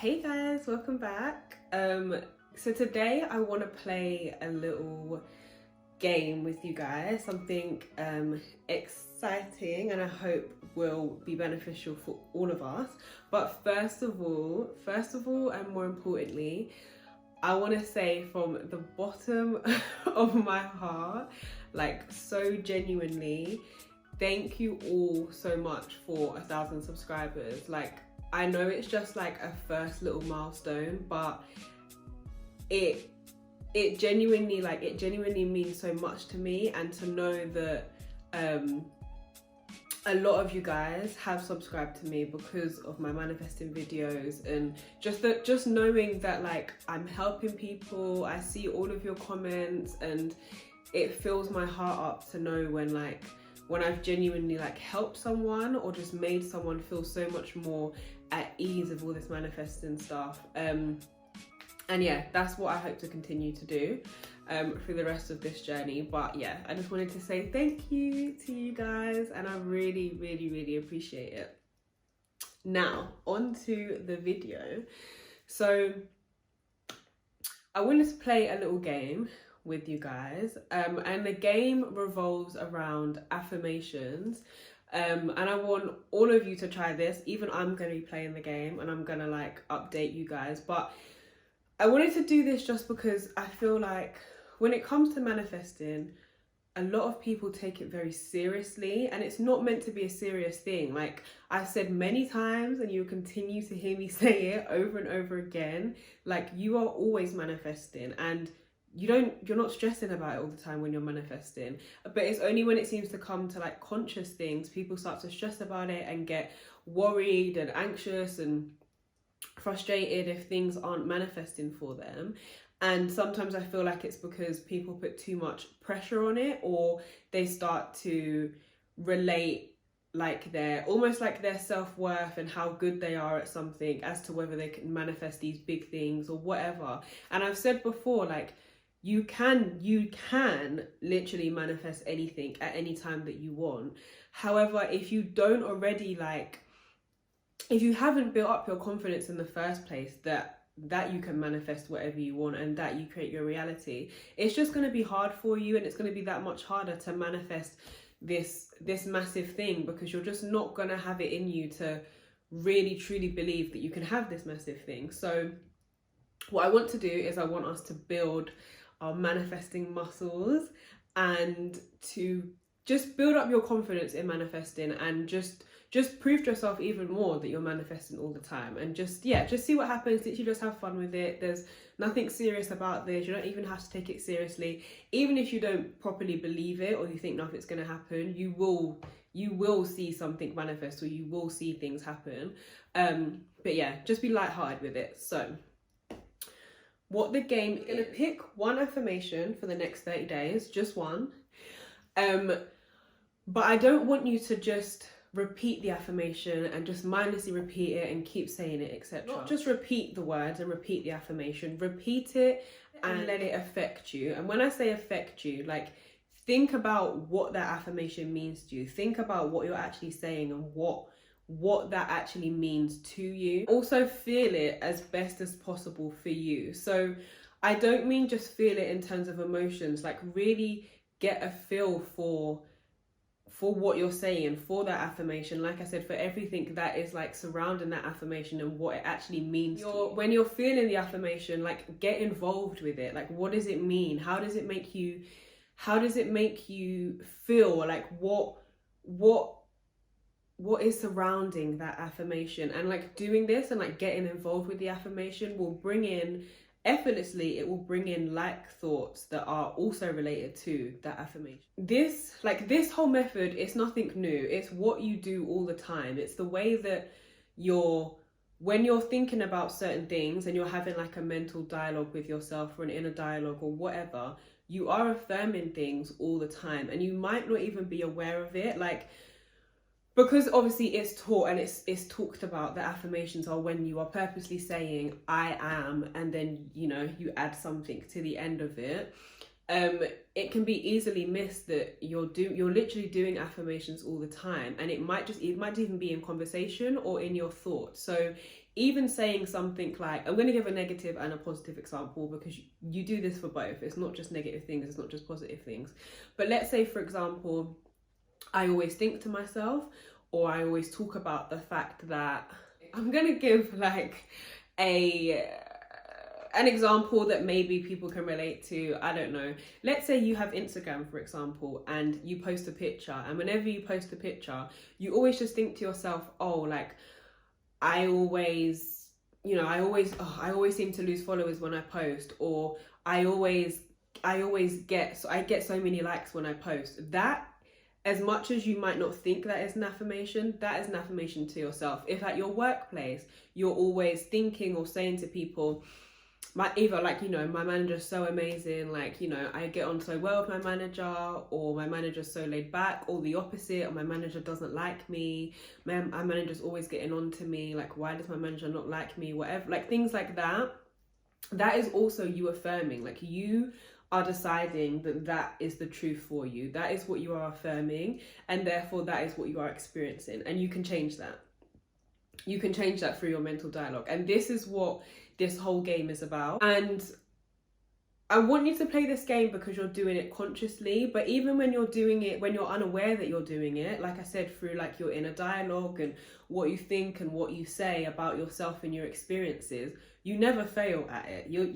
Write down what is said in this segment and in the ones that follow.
Hey guys, welcome back. So today I want to play a little game with you guys, something exciting and I hope will be beneficial for all of us. But first of all and more importantly, I want to say from the bottom of my heart, like so genuinely, thank you all so much for 1,000 subscribers. Like, I know it's just like a first little milestone, but it genuinely means so much to me, and to know that a lot of you guys have subscribed to me because of my manifesting videos, and just knowing that like I'm helping people. I see all of your comments and it fills my heart up to know when I've genuinely like helped someone or just made someone feel so much more at ease of all this manifesting stuff. And yeah, that's what I hope to continue to do through the rest of this journey. But yeah, I just wanted to say thank you to you guys, and I really appreciate it. Now on to the video. So I wanted to play a little game with you guys, and the game revolves around affirmations, and I want all of you to try this. Even I'm going to be playing the game and I'm going to like update you guys, but I wanted to do this just because I feel like when it comes to manifesting, a lot of people take it very seriously, and it's not meant to be a serious thing. Like I've said many times, and you'll continue to hear me say it over and over again, like you are always manifesting, and you're not stressing about it all the time when you're manifesting. But it's only when it seems to come to like conscious things, people start to stress about it and get worried and anxious and frustrated if things aren't manifesting for them. And sometimes I feel like it's because people put too much pressure on it, or they start to relate like their self-worth and how good they are at something as to whether they can manifest these big things or whatever. And I've said before, like you can literally manifest anything at any time that you want. However, if you don't already if you haven't built up your confidence in the first place that you can manifest whatever you want and that you create your reality, it's just going to be hard for you, and it's going to be that much harder to manifest this massive thing, because you're just not going to have it in you to really truly believe that you can have this massive thing. So what I want to do is I want us to build our manifesting muscles, and to just build up your confidence in manifesting, and just prove to yourself even more that you're manifesting all the time, and just see what happens. Literally just have fun with it. There's nothing serious about this. You don't even have to take it seriously. Even if you don't properly believe it, or you think nothing's going to happen, you will see something manifest, or you will see things happen. But yeah, just be lighthearted with it. So what the game is, going to pick one affirmation for the next 30 days, just one. But I don't want you to just repeat the affirmation and just mindlessly repeat it and keep saying it, etc. Not just repeat the words and repeat the affirmation. Repeat it and let it affect you. And when I say affect you, like think about what that affirmation means to you. Think about what you're actually saying and what that actually means to you. Also feel it as best as possible for you. So I don't mean just feel it in terms of emotions, like really get a feel for what you're saying, for that affirmation. Like I said, for everything that is like surrounding that affirmation and what it actually means to you. When you're feeling the affirmation, like get involved with it. Like what does it mean? How does it make you feel? Like what is surrounding that affirmation? And like doing this and like getting involved with the affirmation will bring in effortlessly, it will bring in like thoughts that are also related to that affirmation. This whole method is nothing new. It's what you do all the time. It's the way that when you're thinking about certain things and you're having like a mental dialogue with yourself, or an inner dialogue or whatever, you are affirming things all the time, and you might not even be aware of it. Like, because obviously it's taught and it's talked about, the affirmations are when you are purposely saying I am, and then you add something to the end of it. It can be easily missed that you're literally doing affirmations all the time, and it might even be in conversation or in your thoughts. So even saying something like, I'm going to give a negative and a positive example because you do this for both. It's not just negative things, it's not just positive things. But let's say, for example, I always think to myself, or I always talk about the fact that, I'm going to give like an example that maybe people can relate to. I don't know. Let's say you have Instagram, for example, and you post a picture, and whenever you post a picture, you always just think to yourself, oh, like, I always seem to lose followers when I post, or I get so many likes when I post. That, as much as you might not think that is an affirmation, that is an affirmation to yourself. If at your workplace, you're always thinking or saying to people, either like, you know, my manager's so amazing, like, you know, I get on so well with my manager, or my manager's so laid back, or the opposite, or my manager doesn't like me, my manager's always getting on to me, like, why does my manager not like me, whatever, like things like that. That is also you affirming, like you are deciding that that is the truth for you. That is what you are affirming, and therefore that is what you are experiencing, and you can change that. You can change that through your mental dialogue, and this is what this whole game is about. And I want you to play this game because you're doing it consciously, but even when you're doing it, when you're unaware that you're doing it, like I said, through like your inner dialogue and what you think and what you say about yourself and your experiences, you never fail at it. You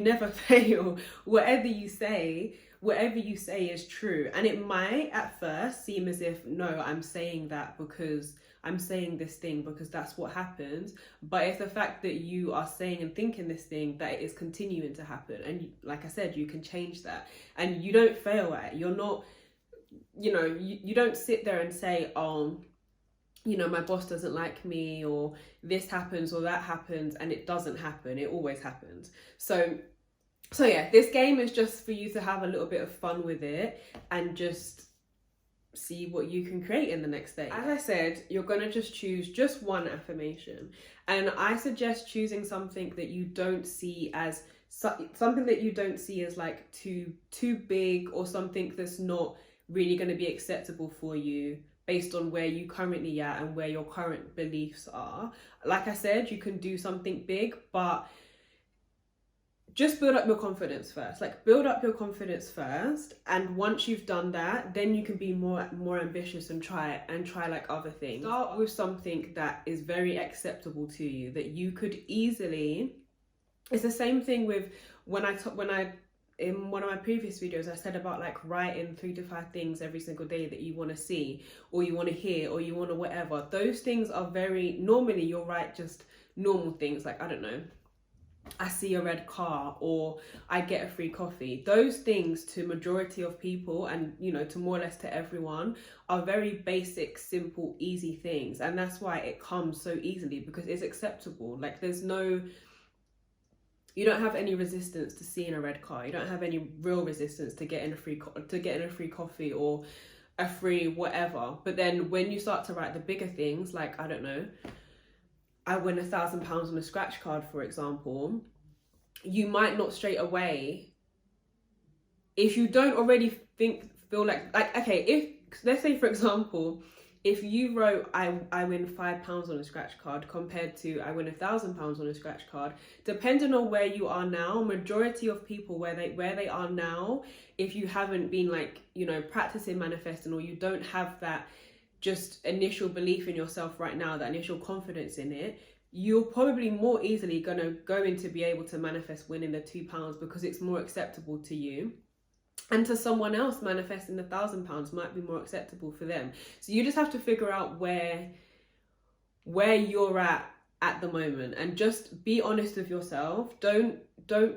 never fail. Whatever you say is true. And it might at first seem as if, no, I'm saying that because I'm saying this thing because that's what happens, but it's the fact that you are saying and thinking this thing that it is continuing to happen. And like I said, you can change that, and you don't fail at it. You're not, you know, you don't sit there and say, oh, you know, my boss doesn't like me, or this happens or that happens, and it doesn't happen. It always happens. So yeah, this game is just for you to have a little bit of fun with it and just see what you can create in the next day. As I said, you're gonna just choose just one affirmation, and I suggest choosing something that you don't see as like too big, or something that's not really going to be acceptable for you based on where you currently are and where your current beliefs are. Like I said, you can do something big, but just build up your confidence first. Like, build up your confidence first, and once you've done that, then you can be more ambitious and try like other things. Start with something that is very acceptable to you, that you could easily. It's the same thing with when I in one of my previous videos I said about like writing 3 to 5 things every single day that you want to see, or you want to hear, or you want to whatever. Those things are very normally you'll write just normal things like, I don't know, I see a red car, or I get a free coffee. Those things to majority of people, and you know, to more or less to everyone, are very basic, simple, easy things, and that's why it comes so easily, because it's acceptable. Like, you don't have any resistance to seeing a red car. You don't have any real resistance to getting a free coffee or a free whatever. But then when you start to write the bigger things, like, I don't know, I win £1,000 on a scratch card, for example, you might not straight away, if you don't already feel like, okay, if, let's say, for example, if you wrote, I win £5 on a scratch card compared to I win £1,000 on a scratch card, depending on where you are now, majority of people where they are now, if you haven't been like, you know, practicing manifesting, or you don't have that just initial belief in yourself right now, that initial confidence in it, you're probably more easily going to be able to manifest winning the £2 because it's more acceptable to you. And to someone else, manifesting £1,000 might be more acceptable for them. So you just have to figure out where you're at the moment, and just be honest with yourself. Don't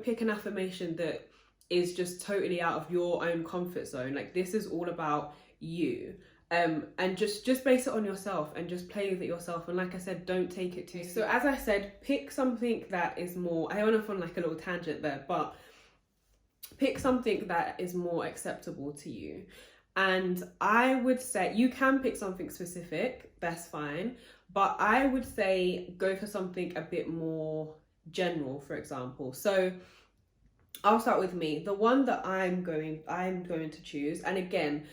pick an affirmation that is just totally out of your own comfort zone. Like, this is all about you. And just base it on yourself, and just play with it yourself. And like I said, don't take it too. So as I said, pick something that is more, I went off on like a little tangent there, but pick something that is more acceptable to you. And I would say you can pick something specific, that's fine, but I would say go for something a bit more general, for example. So I'll start with me. The one that I'm going to choose, and again,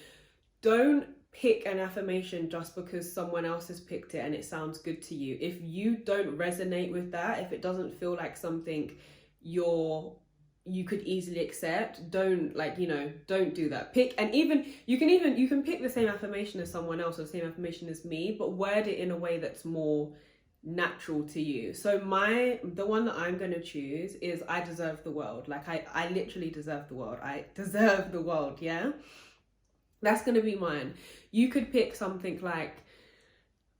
don't pick an affirmation just because someone else has picked it and it sounds good to you. If you don't resonate with that, if it doesn't feel like something you could easily accept, don't do that. Pick, and you can pick the same affirmation as someone else or the same affirmation as me, but word it in a way that's more natural to you. So the one that I'm going to choose is I deserve the world. Like I literally deserve the world. I deserve the world. Yeah, that's going to be mine. You could pick something like,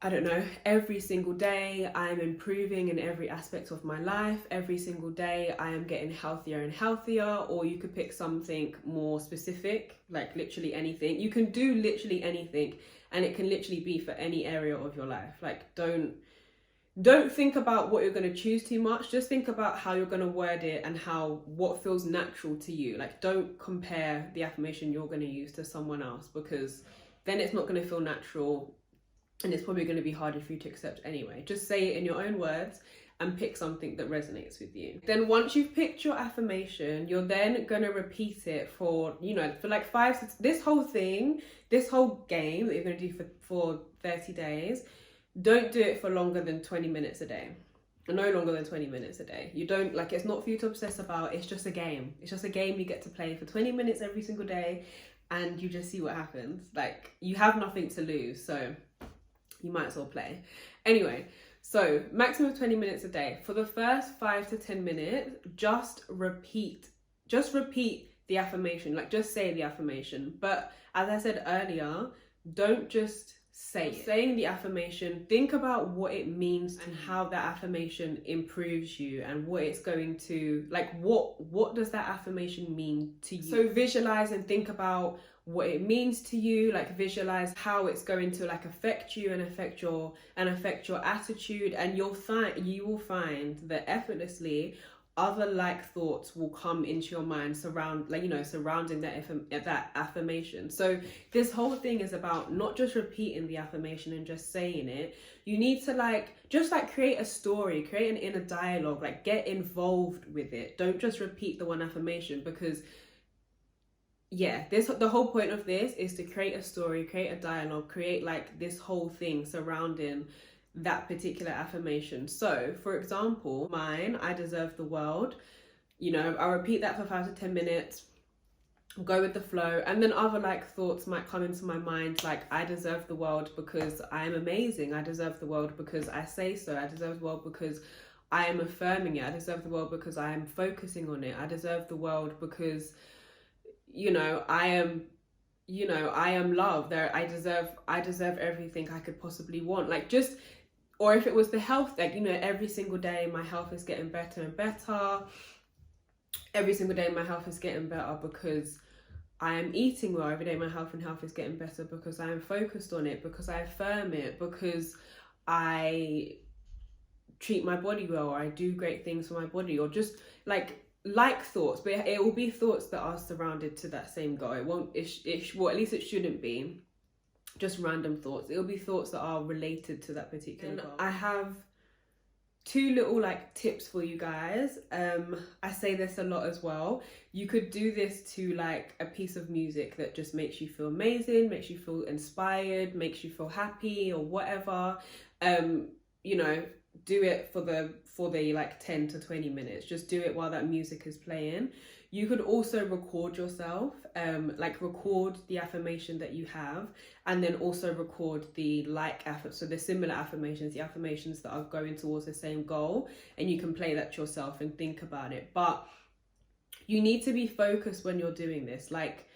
I don't know, every single day I am improving in every aspect of my life. Every single day I am getting healthier and healthier. Or you could pick something more specific, like literally anything. You can do literally anything, and it can literally be for any area of your life. Like don't think about what you're going to choose too much. Just think about how you're going to word it and what feels natural to you. Like, don't compare the affirmation you're going to use to someone else, because then it's not going to feel natural and it's probably going to be harder for you to accept anyway. Just say it in your own words and pick something that resonates with you. Then once you've picked your affirmation, you're then going to repeat it for like this whole game that you're going to do for 30 days. Don't do it for longer than 20 minutes a day. No longer than 20 minutes a day. You don't, like, it's not for you to obsess about. It's just a game. It's just a game you get to play for 20 minutes every single day, and you just see what happens. Like, you have nothing to lose, so you might as well play. Anyway, so maximum of 20 minutes a day. For the first 5 to 10 minutes, just repeat the affirmation. Like, just say the affirmation. But as I said earlier, don't just say it. Saying the affirmation, think about what it means and how that affirmation improves you and what it's going to, like, what does that affirmation mean to you? So visualize and think about what it means to you. Like, visualize how it's going to like affect you and affect your attitude, and you will find that effortlessly other like thoughts will come into your mind surrounding that affirmation. So this whole thing is about not just repeating the affirmation and just saying it. You need to create a story, create an inner dialogue, like get involved with it. Don't just repeat the one affirmation, because the whole point of this is to create a story, create a dialogue, create like this whole thing surrounding that particular affirmation. So for example, mine, I deserve the world, I'll repeat that for 5 to 10 minutes, go with the flow, and then other like thoughts might come into my mind, like I deserve the world because I am amazing, I deserve the world because I say so, I deserve the world because I am affirming it, I deserve the world because I am focusing on it, I deserve the world because I am loved, I deserve everything I could possibly want. Like, just, or if it was the health, like, every single day my health is getting better and better. Every single day my health is getting better because I am eating well. Every day my health is getting better because I am focused on it, because I affirm it, because I treat my body well, or I do great things for my body, or just like thoughts, but it will be thoughts that are surrounded to that same goal. It won't, well, at least it shouldn't be just random thoughts. It'll be thoughts that are related to that particular goal. I have 2 little like tips for you guys. I say this a lot as well. You could do this to like a piece of music that just makes you feel amazing, makes you feel inspired, makes you feel happy, or whatever. Do it for the like 10 to 20 minutes. Just do it while that music is playing. You could also record yourself, record the affirmation that you have, and then also record the so the similar affirmations, the affirmations that are going towards the same goal, and you can play that to yourself and think about it. But you need to be focused when you're doing this. Like,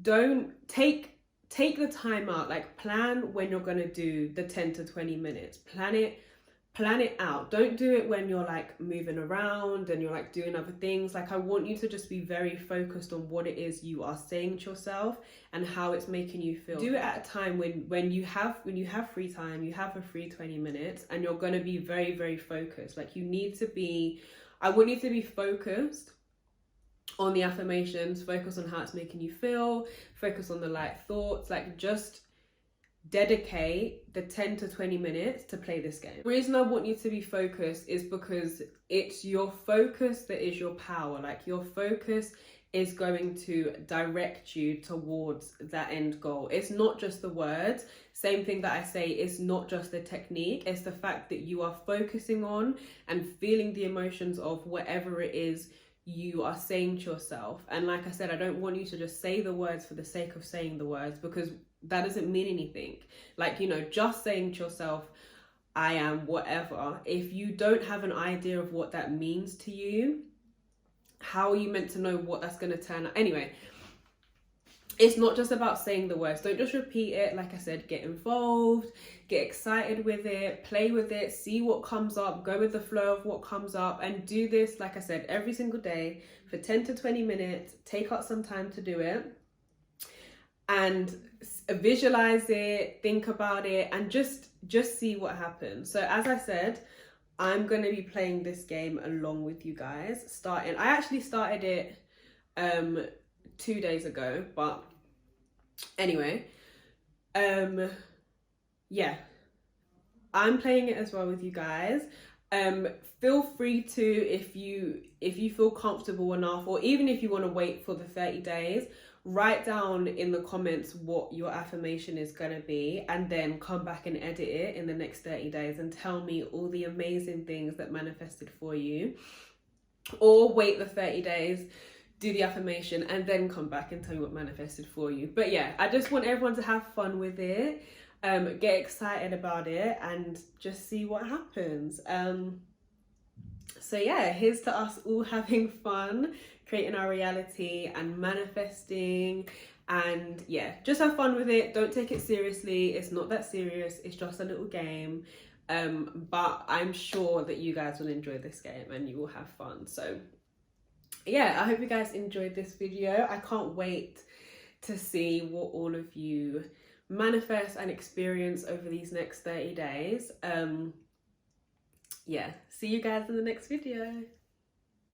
don't take the time out, like plan when you're going to do the 10 to 20 minutes. Plan it out. Don't do it when you're like moving around and you're like doing other things. Like, I want you to just be very focused on what it is you are saying to yourself and how it's making you feel. Do it at a time when you have free time, you have a free 20 minutes, and you're going to be very, very focused. Like, I want you to be focused on the affirmations, focus on how it's making you feel, focus on the light thoughts. Like, just dedicate the 10 to 20 minutes to play this game. The reason I want you to be focused is because it's your focus that is your power. Like, your focus is going to direct you towards that end goal. It's not just the words. Same thing that I say, it's not just the technique, it's the fact that you are focusing on and feeling the emotions of whatever it is you are saying to yourself. And like I said, I don't want you to just say the words for the sake of saying the words, because that doesn't mean anything. Like, you know, just saying to yourself, I am whatever, if you don't have an idea of what that means to you, how are you meant to know what that's going to turn out? Anyway, it's not just about saying the words. Don't just repeat it. Like I said, get involved, get excited with it, play with it, see what comes up, go with the flow of what comes up, and do this, like I said, every single day for 10 to 20 minutes. Take out some time to do it and visualize it, think about it, and just see what happens. So as I said, I'm going to be playing this game along with you guys. I actually started it 2 days ago, but anyway, yeah, I'm playing it as well with you guys. Feel free to, if you feel comfortable enough, or even if you want to wait for the 30 days, write down in the comments what your affirmation is going to be, and then come back and edit it in the next 30 days and tell me all the amazing things that manifested for you. Or wait the 30 days, do the affirmation, and then come back and tell me what manifested for you. But yeah, I just want everyone to have fun with it, get excited about it, and just see what happens. So yeah, here's to us all having fun, creating our reality and manifesting. And yeah, just have fun with it. Don't take it seriously. It's not that serious. It's just a little game. But I'm sure that you guys will enjoy this game and you will have fun. So yeah, I hope you guys enjoyed this video. I can't wait to see what all of you manifest and experience over these next 30 days. Yeah, see you guys in the next video.